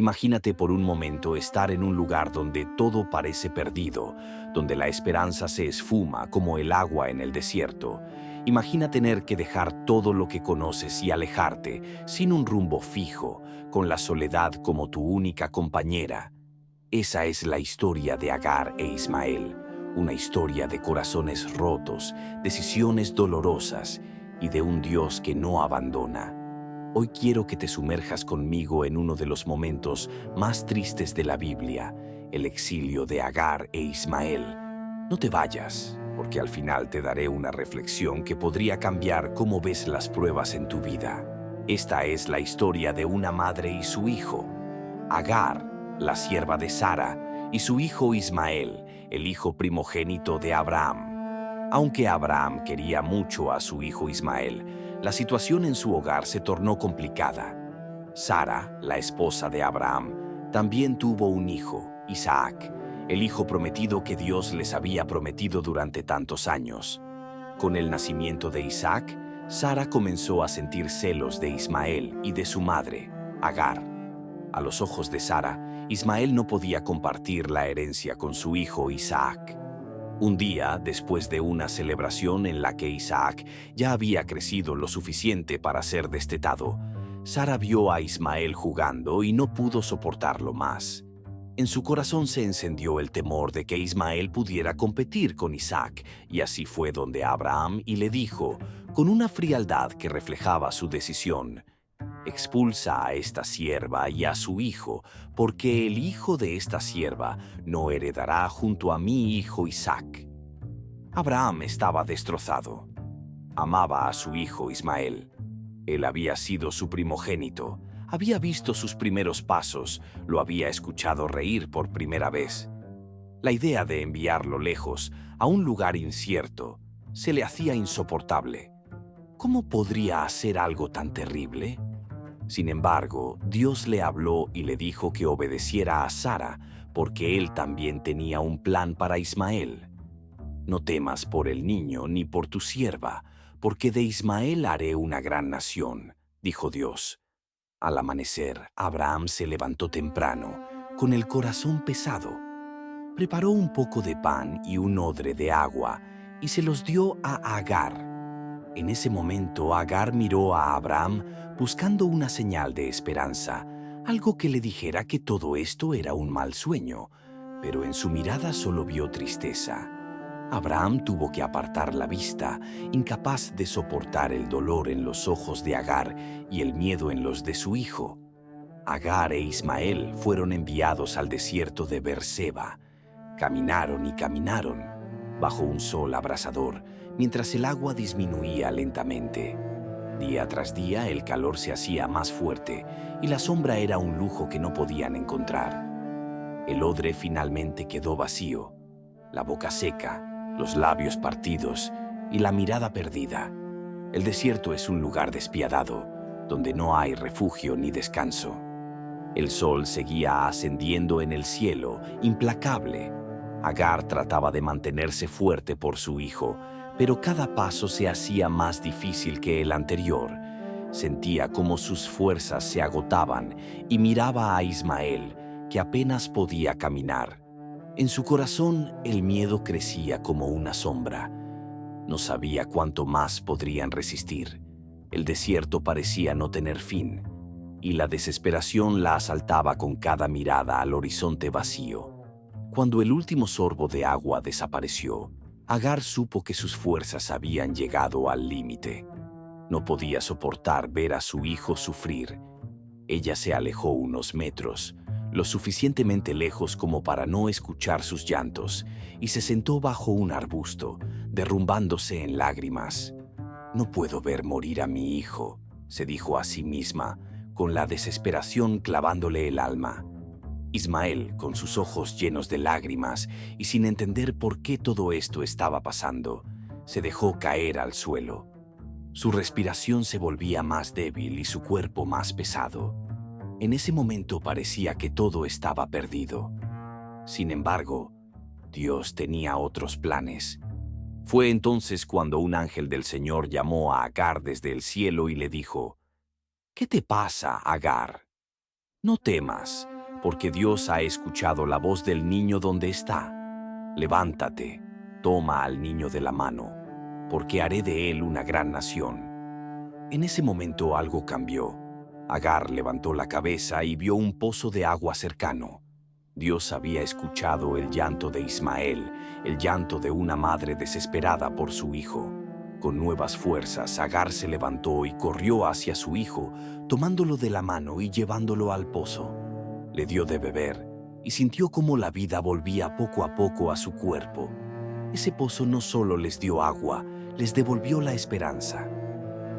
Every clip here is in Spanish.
Imagínate por un momento estar en un lugar donde todo parece perdido, donde la esperanza se esfuma como el agua en el desierto. Imagina tener que dejar todo lo que conoces y alejarte, sin un rumbo fijo, con la soledad como tu única compañera. Esa es la historia de Agar e Ismael, una historia de corazones rotos, decisiones dolorosas y de un Dios que no abandona. Hoy quiero que te sumerjas conmigo en uno de los momentos más tristes de la Biblia, el exilio de Agar e Ismael. No te vayas, porque al final te daré una reflexión que podría cambiar cómo ves las pruebas en tu vida. Esta es la historia de una madre y su hijo, Agar, la sierva de Sara, y su hijo Ismael, el hijo primogénito de Abraham. Aunque Abraham quería mucho a su hijo Ismael, la situación en su hogar se tornó complicada. Sara, la esposa de Abraham, también tuvo un hijo, Isaac, el hijo prometido que Dios les había prometido durante tantos años. Con el nacimiento de Isaac, Sara comenzó a sentir celos de Ismael y de su madre, Agar. A los ojos de Sara, Ismael no podía compartir la herencia con su hijo Isaac. Un día, después de una celebración en la que Isaac ya había crecido lo suficiente para ser destetado, Sara vio a Ismael jugando y no pudo soportarlo más. En su corazón se encendió el temor de que Ismael pudiera competir con Isaac, y así fue donde Abraham y le dijo, con una frialdad que reflejaba su decisión: expulsa a esta sierva y a su hijo, porque el hijo de esta sierva no heredará junto a mi hijo Isaac. Abraham estaba destrozado. Amaba a su hijo Ismael. Él había sido su primogénito, había visto sus primeros pasos, lo había escuchado reír por primera vez. La idea de enviarlo lejos, a un lugar incierto, se le hacía insoportable. ¿Cómo podría hacer algo tan terrible? Sin embargo, Dios le habló y le dijo que obedeciera a Sara, porque él también tenía un plan para Ismael. No temas por el niño ni por tu sierva, porque de Ismael haré una gran nación, dijo Dios. Al amanecer, Abraham se levantó temprano, con el corazón pesado. Preparó un poco de pan y un odre de agua, y se los dio a Agar. En ese momento, Agar miró a Abraham buscando una señal de esperanza, algo que le dijera que todo esto era un mal sueño, pero en su mirada solo vio tristeza. Abraham tuvo que apartar la vista, incapaz de soportar el dolor en los ojos de Agar y el miedo en los de su hijo. Agar e Ismael fueron enviados al desierto de Beerseba. Caminaron y caminaron, bajo un sol abrasador, mientras el agua disminuía lentamente. Día tras día el calor se hacía más fuerte y la sombra era un lujo que no podían encontrar. El odre finalmente quedó vacío, la boca seca, los labios partidos y la mirada perdida. El desierto es un lugar despiadado, donde no hay refugio ni descanso. El sol seguía ascendiendo en el cielo, implacable. Agar trataba de mantenerse fuerte por su hijo, pero cada paso se hacía más difícil que el anterior. Sentía como sus fuerzas se agotaban y miraba a Ismael, que apenas podía caminar. En su corazón el miedo crecía como una sombra. No sabía cuánto más podrían resistir. El desierto parecía no tener fin, y la desesperación la asaltaba con cada mirada al horizonte vacío. Cuando el último sorbo de agua desapareció, Agar supo que sus fuerzas habían llegado al límite. No podía soportar ver a su hijo sufrir. Ella se alejó unos metros, lo suficientemente lejos como para no escuchar sus llantos, y se sentó bajo un arbusto, derrumbándose en lágrimas. «No puedo ver morir a mi hijo», se dijo a sí misma, con la desesperación clavándole el alma. Ismael, con sus ojos llenos de lágrimas y sin entender por qué todo esto estaba pasando, se dejó caer al suelo. Su respiración se volvía más débil y su cuerpo más pesado. En ese momento parecía que todo estaba perdido. Sin embargo, Dios tenía otros planes. Fue entonces cuando un ángel del Señor llamó a Agar desde el cielo y le dijo: «¿Qué te pasa, Agar? No temas, porque Dios ha escuchado la voz del niño donde está. Levántate, toma al niño de la mano, porque haré de él una gran nación. En ese momento algo cambió. Agar levantó la cabeza y vio un pozo de agua cercano. Dios había escuchado el llanto de Ismael, el llanto de una madre desesperada por su hijo. Con nuevas fuerzas, Agar se levantó y corrió hacia su hijo, tomándolo de la mano y llevándolo al pozo. Le dio de beber y sintió cómo la vida volvía poco a poco a su cuerpo. Ese pozo no solo les dio agua, les devolvió la esperanza.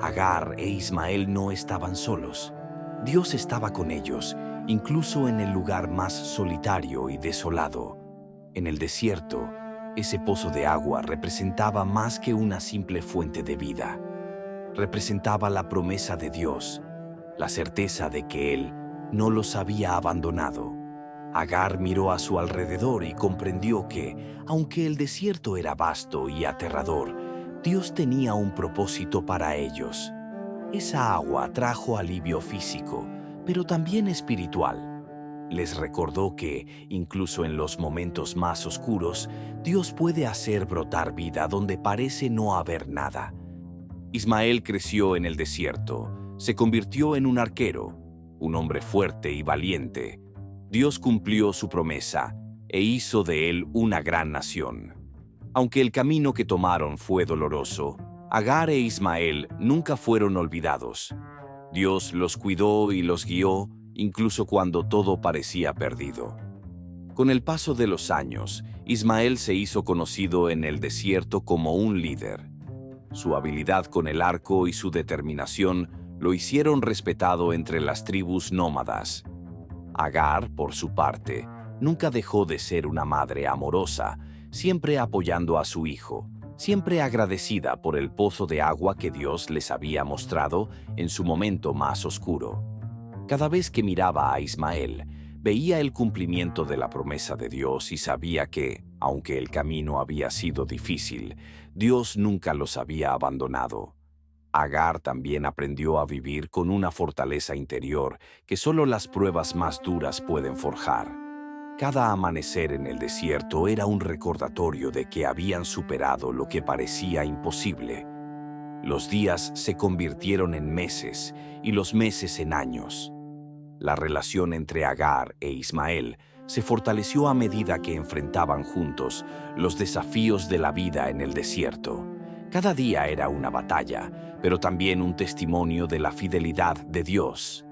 Agar e Ismael no estaban solos. Dios estaba con ellos, incluso en el lugar más solitario y desolado. En el desierto, ese pozo de agua representaba más que una simple fuente de vida. Representaba la promesa de Dios, la certeza de que Él no los había abandonado. Agar miró a su alrededor y comprendió que, aunque el desierto era vasto y aterrador, Dios tenía un propósito para ellos. Esa agua trajo alivio físico, pero también espiritual. Les recordó que, incluso en los momentos más oscuros, Dios puede hacer brotar vida donde parece no haber nada. Ismael creció en el desierto, se convirtió en un arquero, un hombre fuerte y valiente. Dios cumplió su promesa e hizo de él una gran nación. Aunque el camino que tomaron fue doloroso, Agar e Ismael nunca fueron olvidados. Dios los cuidó y los guió, incluso cuando todo parecía perdido. Con el paso de los años, Ismael se hizo conocido en el desierto como un líder. Su habilidad con el arco y su determinación lo hicieron respetado entre las tribus nómadas. Agar, por su parte, nunca dejó de ser una madre amorosa, siempre apoyando a su hijo, siempre agradecida por el pozo de agua que Dios les había mostrado en su momento más oscuro. Cada vez que miraba a Ismael, veía el cumplimiento de la promesa de Dios y sabía que, aunque el camino había sido difícil, Dios nunca los había abandonado. Agar también aprendió a vivir con una fortaleza interior que solo las pruebas más duras pueden forjar. Cada amanecer en el desierto era un recordatorio de que habían superado lo que parecía imposible. Los días se convirtieron en meses y los meses en años. La relación entre Agar e Ismael se fortaleció a medida que enfrentaban juntos los desafíos de la vida en el desierto. Cada día era una batalla, pero también un testimonio de la fidelidad de Dios.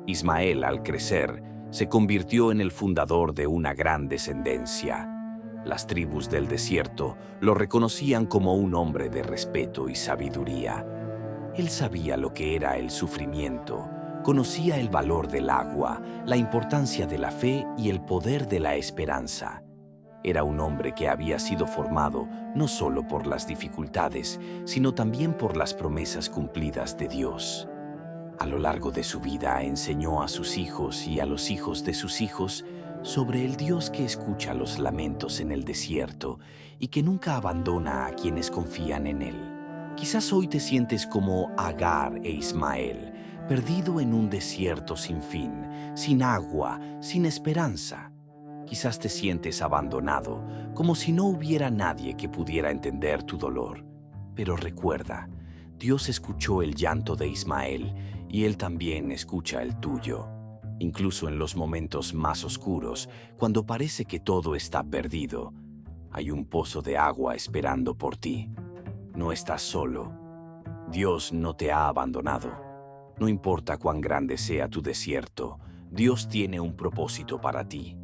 Ismael, al crecer, se convirtió en el fundador de una gran descendencia. Las tribus del desierto lo reconocían como un hombre de respeto y sabiduría. Él sabía lo que era el sufrimiento, conocía el valor del agua, la importancia de la fe y el poder de la esperanza. Era un hombre que había sido formado no solo por las dificultades, sino también por las promesas cumplidas de Dios. A lo largo de su vida enseñó a sus hijos y a los hijos de sus hijos sobre el Dios que escucha los lamentos en el desierto y que nunca abandona a quienes confían en Él. Quizás hoy te sientes como Agar e Ismael, perdido en un desierto sin fin, sin agua, sin esperanza. Quizás te sientes abandonado, como si no hubiera nadie que pudiera entender tu dolor. Pero recuerda, Dios escuchó el llanto de Ismael y Él también escucha el tuyo. Incluso en los momentos más oscuros, cuando parece que todo está perdido, hay un pozo de agua esperando por ti. No estás solo. Dios no te ha abandonado. No importa cuán grande sea tu desierto, Dios tiene un propósito para ti.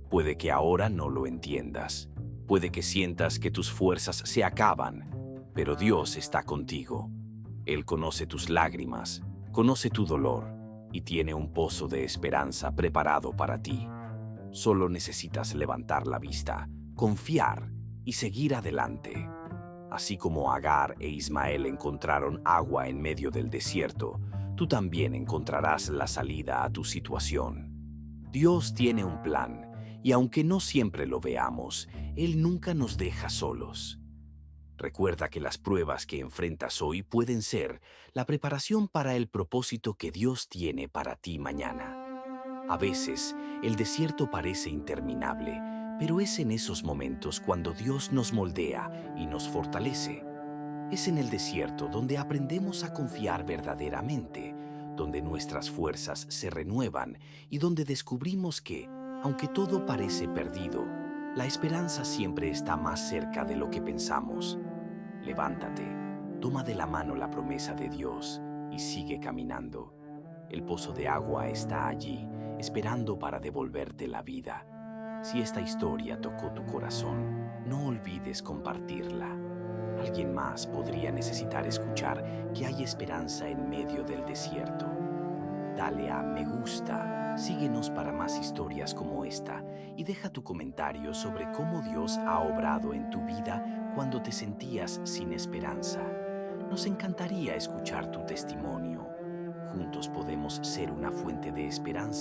Puede que ahora no lo entiendas. Puede que sientas que tus fuerzas se acaban, pero Dios está contigo. Él conoce tus lágrimas, conoce tu dolor y tiene un pozo de esperanza preparado para ti. Solo necesitas levantar la vista, confiar y seguir adelante. Así como Agar e Ismael encontraron agua en medio del desierto, tú también encontrarás la salida a tu situación. Dios tiene un plan, y aunque no siempre lo veamos, Él nunca nos deja solos. Recuerda que las pruebas que enfrentas hoy pueden ser la preparación para el propósito que Dios tiene para ti mañana. A veces, el desierto parece interminable, pero es en esos momentos cuando Dios nos moldea y nos fortalece. Es en el desierto donde aprendemos a confiar verdaderamente, donde nuestras fuerzas se renuevan y donde descubrimos que, aunque todo parece perdido, la esperanza siempre está más cerca de lo que pensamos. Levántate, toma de la mano la promesa de Dios y sigue caminando. El pozo de agua está allí, esperando para devolverte la vida. Si esta historia tocó tu corazón, no olvides compartirla. Alguien más podría necesitar escuchar que hay esperanza en medio del desierto. Dale a me gusta, síguenos para más historias como esta y deja tu comentario sobre cómo Dios ha obrado en tu vida cuando te sentías sin esperanza. Nos encantaría escuchar tu testimonio. Juntos podemos ser una fuente de esperanza